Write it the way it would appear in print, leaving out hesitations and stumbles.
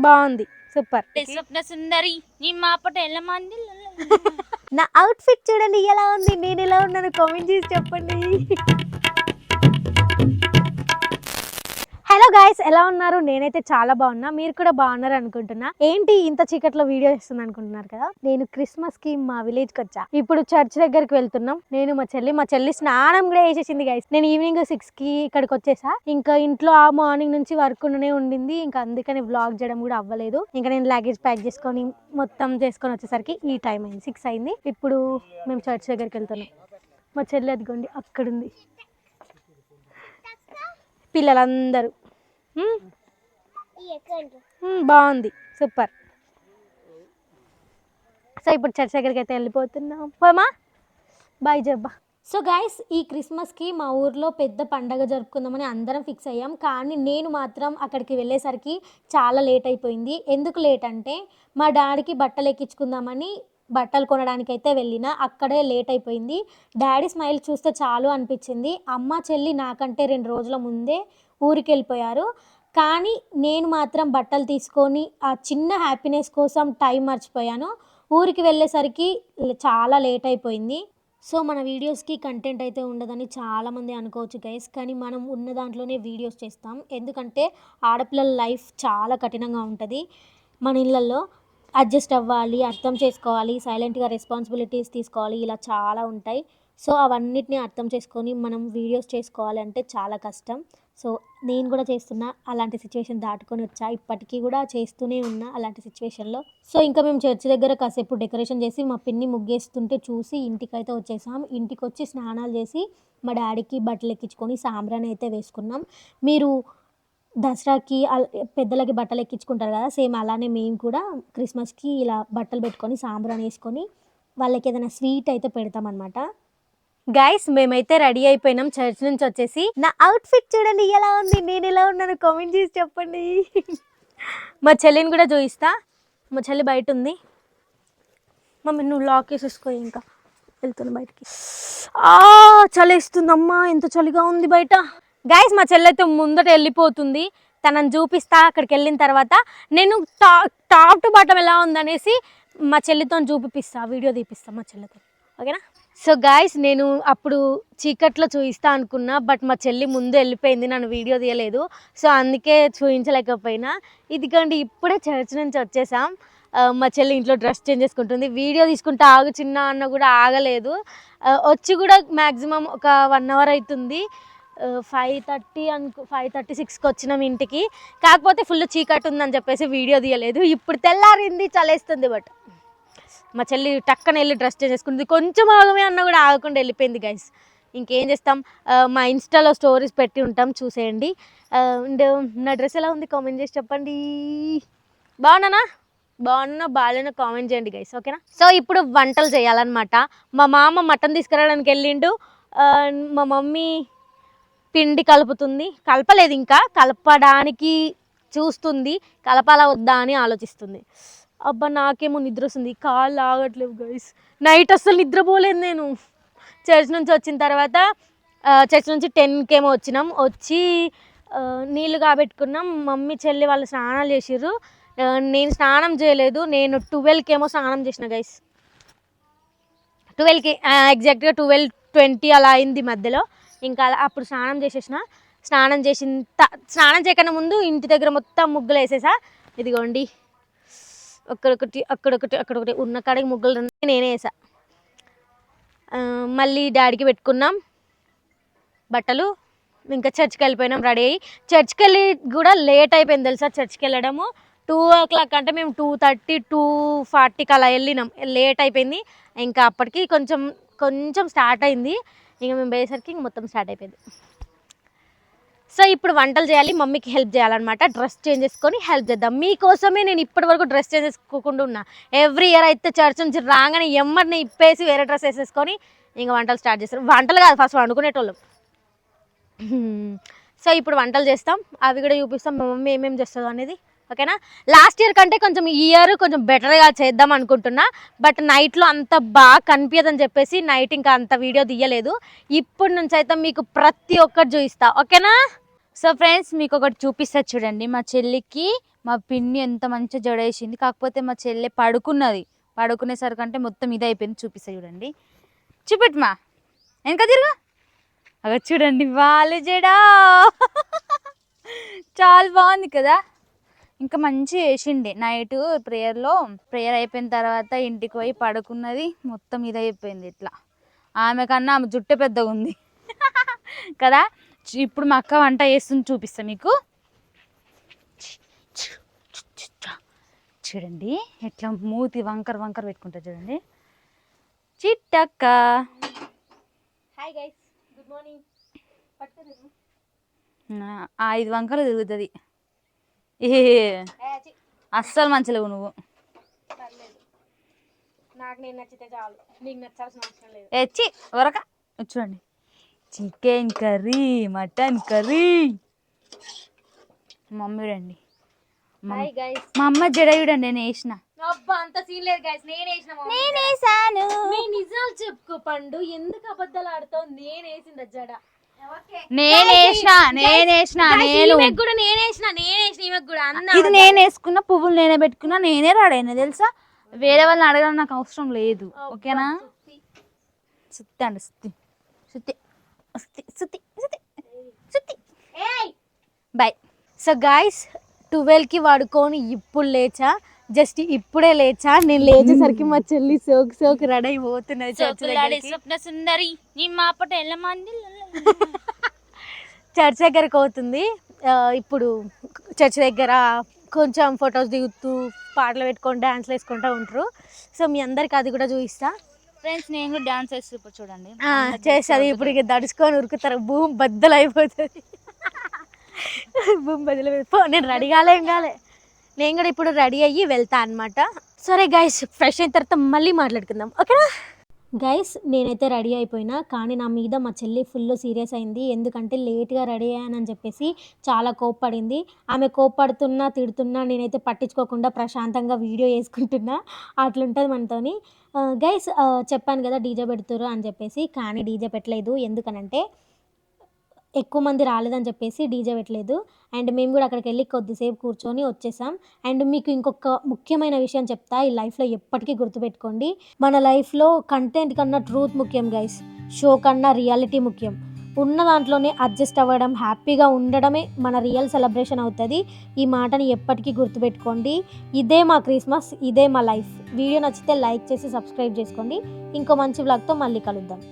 బాగుంది, సూపర్. స్వప్న సుందరి నీ మాపట ఎలా మంది నా అవుట్ఫిట్ చూడండి ఎలా ఉంది, నేను ఎలా ఉన్నాను కామెంట్ చేసి చెప్పండి. హలో గైస్, ఎలా ఉన్నారు? నేనైతే చాలా బాగున్నా, మీరు కూడా బాగున్నారు అనుకుంటున్నా. ఏంటి ఇంత చీకట్లో వీడియో ఇస్తుంది అనుకుంటున్నారు కదా, నేను క్రిస్మస్ కి మా విలేజ్ కి వచ్చా. ఇప్పుడు చర్చ్ దగ్గరికి వెళ్తున్నాం. నేను మా చెల్లి స్నానం కూడా వేసేసింది గైస్. నేను ఈవినింగ్ 6 కి ఇక్కడికి వచ్చేసా. ఇంకా ఇంట్లో ఆ మార్నింగ్ నుంచి వర్క్ ఉండనే ఉండింది, ఇంకా అందుకని వ్లాగ్ చేయడం కూడా అవ్వలేదు. ఇంకా నేను లగేజ్ ప్యాక్ చేసుకొని మొత్తం చేసుకొని వచ్చేసరికి ఈ టైం అయింది, 6 అయింది. ఇప్పుడు మేము చర్చ్ దగ్గరికి వెళ్తున్నాం. మా చెల్లి అదిగోండి అక్కడుంది, పిల్లలందరూ. బాగుంది, సూపర్. సో ఇప్పుడు చర్చ్ దగ్గరికి అయితే వెళ్ళిపోతున్నాం. పోమా, బాయ్ జబ్బా. సో గైస్, ఈ క్రిస్మస్కి మా ఊర్లో పెద్ద పండగ జరుపుకుందామని అందరం ఫిక్స్ అయ్యాం. కానీ నేను మాత్రం అక్కడికి వెళ్ళేసరికి చాలా లేట్ అయిపోయింది. ఎందుకు లేట్ అంటే మా డాడీకి బట్టలు ఎక్కించుకుందామని బట్టలు కొనడానికి అయితే వెళ్ళిన, అక్కడే లేట్ అయిపోయింది. డాడీ స్మైల్ చూస్తే చాలు అనిపించింది. అమ్మ చెల్లి నాకంటే 2 రోజుల ముందే ఊరికి వెళ్ళిపోయారు. కానీ నేను మాత్రం బట్టలు తీసుకొని ఆ చిన్న హ్యాపీనెస్ కోసం టైం మర్చిపోయాను. ఊరికి వెళ్ళేసరికి చాలా లేట్ అయిపోయింది. సో మన వీడియోస్కి కంటెంట్ అయితే ఉండదని చాలామంది అనుకోవచ్చు గైస్, కానీ మనం ఉన్న దాంట్లోనే వీడియోస్ చేస్తాం. ఎందుకంటే ఆడపిల్లల లైఫ్ చాలా కఠినంగా ఉంటుంది. మన ఇళ్ళల్లో అడ్జస్ట్ అవ్వాలి, అర్థం చేసుకోవాలి, సైలెంట్గా రెస్పాన్సిబిలిటీస్ తీసుకోవాలి, ఇలా చాలా ఉంటాయి. సో అవన్నిటిని అర్థం చేసుకొని మనం వీడియోస్ చేసుకోవాలి అంటే చాలా కష్టం. సో నేను కూడా చేస్తున్నా, అలాంటి సిచ్యువేషన్ దాటుకొని వచ్చా, ఇప్పటికీ కూడా చేస్తూనే ఉన్నా అలాంటి సిచ్యువేషన్లో. సో ఇంకా మేము చర్చి దగ్గర కాసేపు డెకరేషన్ చేసి మా పిన్ని ముగ్గేస్తుంటే చూసి ఇంటికైతే వచ్చేసాం. ఇంటికి వచ్చి స్నానాలు చేసి మా డాడీకి బట్టలు ఎక్కించుకొని సాంబ్రాన్ని అయితే వేసుకున్నాం. మీరు దసరాకి పెద్దలకి బట్టలు ఎక్కించుకుంటారు కదా, సేమ్ అలానే మేము కూడా క్రిస్మస్కి ఇలా బట్టలు పెట్టుకొని సాంబ్రాన్ని వేసుకొని వాళ్ళకి ఏదైనా స్వీట్ అయితే పెడతామన్నమాట. గైస్ మేమైతే రెడీ అయిపోయినాం చర్చ్ నుంచి వచ్చేసి. నా అవుట్ఫిట్ చూడండి ఎలా ఉంది, నేను ఎలా ఉన్నాను కామెంట్ చేసి చెప్పండి. మా చెల్లిని కూడా చూపిస్తా. మా చెల్లి బయట ఉంది. మమ్మీ నువ్వు లాక్ వేసేసుకో, ఇంకా వెళ్తున్నా బయటికి. చలేస్తుందమ్మా, ఎంత చలిగా ఉంది బయట. గైస్ మా చెల్లి అయితే ముందట వెళ్ళిపోతుంది, తనని చూపిస్తా. అక్కడికి వెళ్ళిన తర్వాత నేను టాప్ టు బాటం ఎలా ఉందనేసి మా చెల్లితో చూపిస్తా, వీడియో తీపిస్తా మా చెల్లితో, ఓకేనా? సో గాయస్ నేను అప్పుడు చీకట్లో చూపిస్తా అనుకున్నా, బట్ మా చెల్లి ముందు వెళ్ళిపోయింది, నన్ను వీడియో తీయలేదు. సో అందుకే చూపించలేకపోయినా. ఇదిగోండి ఇప్పుడే చర్చ్ నుంచి వచ్చేసాం. మా చెల్లి ఇంట్లో డ్రెస్ చేంజ్ చేసుకుంటుంది. వీడియో తీసుకుంటే ఆగు చిన్న అన్న కూడా ఆగలేదు. వచ్చి కూడా మ్యాక్సిమం ఒక 1 అవర్ అవుతుంది. 5:36కి వచ్చినాం ఇంటికి. కాకపోతే ఫుల్ చీకటి ఉందని చెప్పేసి వీడియో తీయలేదు. ఇప్పుడు తెల్లారింది, చలేస్తుంది. బట్ మా చెల్లి టక్కన వెళ్ళి డ్రెస్ చేంజ్ చేసుకుంది. కొంచెం ఆగమే అన్న కూడా ఆగకుండా వెళ్ళిపోయింది గైస్. ఇంకేం చేస్తాం, మా ఇన్స్టాలో స్టోరీస్ పెట్టి ఉంటాం, చూసేయండి. అండ్ నా డ్రెస్ ఎలా ఉంది కామెంట్ చేసి చెప్పండి. బాగున్నానా బాగాలేనా కామెంట్ చేయండి గైస్, ఓకేనా? సో ఇప్పుడు వంటలు చేయాలన్నమాట. మా మామ మటన్ తీసుకురావడానికి వెళ్ళిండు. మా మమ్మీ పిండి కలుపుతుంది, కలపలేదు ఇంకా, కలపడానికి చూస్తుంది, కలపాలా వద్దా అని ఆలోచిస్తుంది. అబ్బా నాకేమో నిద్ర వస్తుంది, కాళ్ళు ఆగట్లేవు గైస్. నైట్ అసలు నిద్రపోలేదు నేను. చర్చ్ నుంచి వచ్చిన తర్వాత చర్చ్ నుంచి 10కేమో వచ్చినాం. వచ్చి నీళ్ళు కాబెట్టుకున్నాం. మమ్మీ చెల్లి వాళ్ళు స్నానాలు చేసిర్రు, నేను స్నానం చేయలేదు. నేను 12కేమో స్నానం చేసిన గైస్. 12కి ఎగ్జాక్ట్గా 12:20 అలా అయింది మధ్యలో. ఇంకా అప్పుడు స్నానం చేసేసిన. స్నానం చేయకుండా ముందు ఇంటి దగ్గర మొత్తం ముగ్గులు వేసేసా. ఇదిగోండి అక్కడొకటి ఉన్న కాడికి ముగ్గులు నేనే వేసా. మళ్ళీ డాడీకి పెట్టుకున్నాం బట్టలు. ఇంకా చర్చ్కి వెళ్ళిపోయినాం రెడీ అయ్యి. చర్చ్కి వెళ్ళి కూడా లేట్ అయిపోయింది తెలుసా. చర్చ్కి వెళ్ళడము 2 o'clock అంటే మేము 2:30 2:40కి అలా వెళ్ళినాం. లేట్ అయిపోయింది. ఇంకా అప్పటికి కొంచెం స్టార్ట్ అయింది. ఇంకా మేము పోయేసరికి ఇంక మొత్తం స్టార్ట్ అయిపోయింది. సో ఇప్పుడు వంటలు చేయాలి, మమ్మీకి హెల్ప్ చేయాలన్నమాట. డ్రెస్ చేంజ్ చేసుకొని హెల్ప్ చేద్దాం. మీకోసమే నేను ఇప్పటి వరకు డ్రెస్ చేంజ్ చేసుకోకుండా ఉన్నా. ఎవ్రీ ఇయర్ అయితే చర్చ్ నుంచి రాగానే ఎమ్మడిని ఇప్పేసి వేరే డ్రెస్ వేసేసుకొని ఇంకా వంటలు స్టార్ట్ చేస్తారు. వంటలు కాదు, ఫస్ట్ వండుకునేటోళ్ళం. సో ఇప్పుడు వంటలు చేస్తాం, అవి కూడా చూపిస్తాం మా మమ్మీ ఏమేమి చేస్తుందో అనేది, ఓకేనా? లాస్ట్ ఇయర్ కంటే కొంచెం ఈ ఇయర్ కొంచెం బెటర్గా చేద్దాం అనుకుంటున్నా. బట్ నైట్లో అంత బాగా కనిపించదని చెప్పేసి నైట్ ఇంకా అంత వీడియో తీయలేదు. ఇప్పటి నుంచి అయితే మీకు ప్రతి ఒక్కటి చూపిస్తా, ఓకేనా? సో ఫ్రెండ్స్ మీకు ఒకటి చూపిస్తా చూడండి. మా చెల్లికి మా పిన్ని ఎంత మంచిగా జడేసింది. కాకపోతే మా చెల్లె పడుకునేసరికంటే మొత్తం ఇది అయిపోయింది. చూపిస్తా చూడండి. చూపెట్టుమా వెనక తిరుగు. అగ చూడండి వాళ్ళ జడా చాలా బాగుంది కదా. ఇంకా మంచిగా వేసిండే నైట్ ప్రేయర్ అయిపోయిన తర్వాత ఇంటికి పోయి పడుకున్నది. మొత్తం ఇది అయిపోయింది ఇట్లా. ఆమె కన్నా ఆమె జుట్టే పెద్దగా ఉంది కదా. ఇప్పుడు మా అక్క వంట చేస్తుంది చూపిస్తా మీకు. చూడండి ఎట్లా మూతి వంకర వంకర పెట్టుకుంటా చూడండి. చిట్టక్క హాయ్ గైస్, గుడ్ మార్నింగ్. 5 వంకలు తిరుగుతుంది. అస్సలు మంచిలేవు నువ్వు. నాకు నేను నచ్చితే చాలు, నీకు నచ్చాల్సిన అవసరం లేదు. ఎచ్చి వరక చూడండి. Chicken curry, mutton curry. Mummy రండి. హాయ్ గైస్, మా అమ్మ జడ చూడండి నేను వేసిన. అబ్బా అంత సీన్ లేదు గైస్, నేనేసాను. మీ నిజాలు చెప్పుకో పండు, ఎందుకు అబద్ధాలు ఆడతావు? నేనేసింది జడ. నేనేసిన ఇది నేను వేసుకున్న పువ్వులు నేనే పెట్టుకున్నా, నేనే రాడైనా తెలుసా. వేరే వాళ్ళని అడగడం నాకు అవసరం లేదు. ఓకేనా. సుత్తి అండి సుత్తి సుత్తి సుత్తి సుత్తి సుత్తి సుత్తి. బాయ్. సో గాయస్ 12కి వాడుకొని ఇప్పుడు లేచా, జస్ట్ ఇప్పుడే లేచా. నేను లేచేసరికి మా చెల్లి సోకు రెడీ అయిపోతున్నది. స్వప్న సుందరి నీ మాపట ఎలా మంది చర్చ్ దగ్గరకు అవుతుంది. ఇప్పుడు చర్చ్ దగ్గర కొంచెం ఫొటోస్ దిగుతూ పాటలు పెట్టుకొని డాన్స్లు వేసుకుంటూ ఉంటారు. సో మీ అందరికి అది కూడా చూపిస్తా. ఫ్రెండ్స్ నేను కూడా డాన్స్ వేసి ఇప్పుడు చూడండి చేస్తుంది. ఇప్పుడు ఇక దడుచుకొని ఉరుకుతారు, భూమి బద్దలు అయిపోతుంది. భూమి బద్దలు నేను రెడీ కాలేం కాలే. నేను కూడా ఇప్పుడు రెడీ అయ్యి వెళ్తా అనమాట. సరే గైస్, ఫ్రెష్ అయిన తర్వాత మళ్ళీ మాట్లాడుకుందాం, ఓకేనా. గైస్ నేనైతే రెడీ అయిపోయినా, కానీ నా మీద మా చెల్లి ఫుల్ సీరియస్ అయింది. ఎందుకంటే లేట్గా రెడీ అయ్యానని చెప్పేసి చాలా కోప్పడింది. ఆమె కోప్పడుతున్నా తిడుతున్నా నేనైతే పట్టించుకోకుండా ప్రశాంతంగా వీడియో చేసుకుంటున్నా. అట్లుంటుంది మనతోని. గైస్ చెప్పాను కదా డీజే పెడుతురు అని చెప్పేసి, కానీ డీజే పెట్టలేదు. ఎందుకనంటే ఎక్కువ మంది రాలేదని చెప్పేసి డీజే పెట్టలేదు. అండ్ మేము కూడా అక్కడికి వెళ్ళి కొద్దిసేపు కూర్చొని వచ్చేసాం. అండ్ మీకు ఇంకొక ముఖ్యమైన విషయం చెప్తా, ఈ లైఫ్లో ఎప్పటికీ గుర్తుపెట్టుకోండి, మన లైఫ్లో కంటెంట్ కన్నా ట్రూత్ ముఖ్యం గైస్, షో కన్నా రియాలిటీ ముఖ్యం. ఉన్న దాంట్లోనే అడ్జస్ట్ అవ్వడం, హ్యాపీగా ఉండడమే మన రియల్ సెలబ్రేషన్ అవుతుంది. ఈ మాటని ఎప్పటికీ గుర్తుపెట్టుకోండి. ఇదే మా క్రిస్మస్, ఇదే మా లైఫ్. వీడియో నచ్చితే లైక్ చేసి సబ్స్క్రైబ్ చేసుకోండి. ఇంకో మంచి వ్లాగ్తో మళ్ళీ కలుద్దాం.